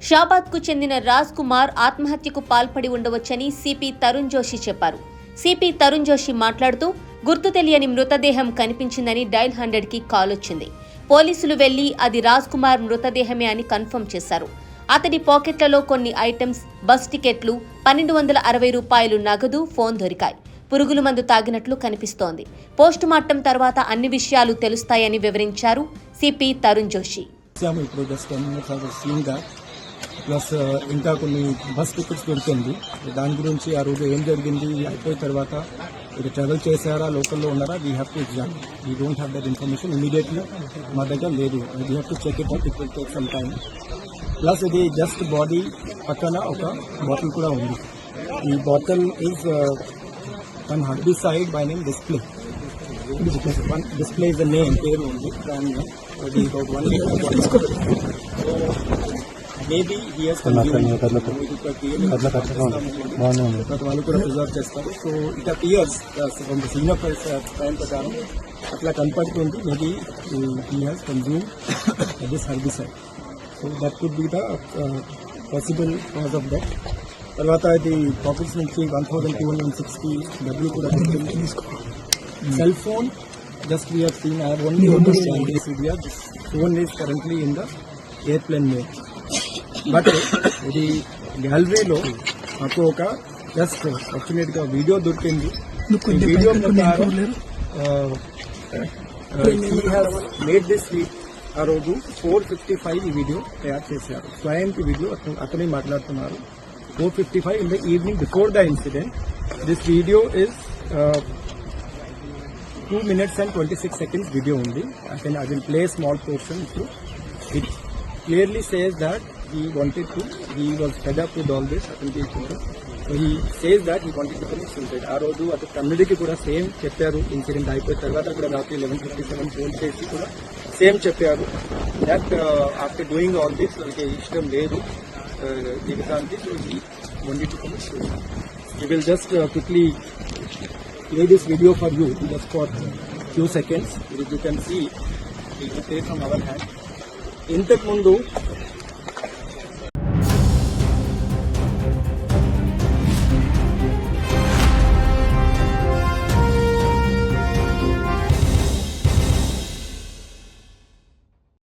షాబాద్కు చెందిన రాజ్ కుమార్ ఆత్మహత్యకు పాల్పడి ఉండవచ్చని సిపి తరుణ్ జోషి చెప్పారు. సిపి తరుణ్ జోషి మాట్లాడుతూ గుర్తు తెలియని మృతదేహం కనిపించిందని డైల్ 100కి కాల్ వచ్చింది. పోలీసులు వెళ్లి అది రాజ్ కుమార్ మృతదేహమే అని కన్ఫర్మ్ చేశారు. అతడి పాకెట్లలో కొన్ని ఐటమ్స్, బస్ టికెట్లు, 1260 రూపాయలు నగదు, ఫోన్ దొరికాయి. పురుగుల మందు తాగినట్లు కనిపిస్తోంది. పోస్టుమార్టం తర్వాత అన్ని విషయాలు తెలుస్తాయని వివరించారు సిపి తరుణ్ జోషి. ప్లస్ ఇంకా కొన్ని బస్ టికెట్స్ దొరికింది. దాని గురించి ఆ రోజు ఏం జరిగింది అయిపోయిన తర్వాత ఇది ట్రావెల్ చేశారా, లోకల్లో ఉన్నారా, we have to examine. We don't have that information immediately మా దగ్గర లేదు. We have to check it out. It will take some time. Plus ఇది జస్ట్ బాడీ పక్కన ఒక బాటిల్ కూడా ఉంది. ఈ bottle is one herbicide by name display. Display is the name, పేరు ఉంది. దాని మేబీ వాళ్ళు కూడా ప్రిజర్వ్ చేస్తారు. So it appears from the scene of time ప్రకారం అట్లా కనపడుతుంది. Maybe he has consume this herbicide. So that could be the possible cause of that. తర్వాత ఇది పాకెట్స్ నుంచి 1260 డబ్బులు కూడా cell phone. Just we have seen, I have only understand this video. This phone is currently in the airplane mode. But ఇది గ్యాలరీలో నాకు ఒక just ఫార్చునేట్గా video దొరికింది. వీడియో ప్రకారం మేడ్ దిస్ వీక్ ఆ రోజు 4:55 ఈ వీడియో తయారు చేశారు. స్వయంకి వీడియో అతనే మాట్లాడుతున్నారు. 4:55 in the evening before the incident. This video is 2 minutes and 26 seconds video ఉంది. I will play small portion through. It clearly says that he was fed up with all this. So he says that he wanted to commit suicide. ఆ రోజు అతను కమ్యూనిటీకి కూడా same చెప్పారు. Incident అయిపోయిన తర్వాత కూడా రాత్రి 11:57 ఫోన్ చేసి కూడా సేమ్ చెప్పారు. That after doing all this వాళ్ళకి ఇష్టం లేదు జీవితానికి. So he wanted to commit suicide. We will just quickly play this video for you just for few seconds. You can see it will play from our hand. ఇంతకు ముందు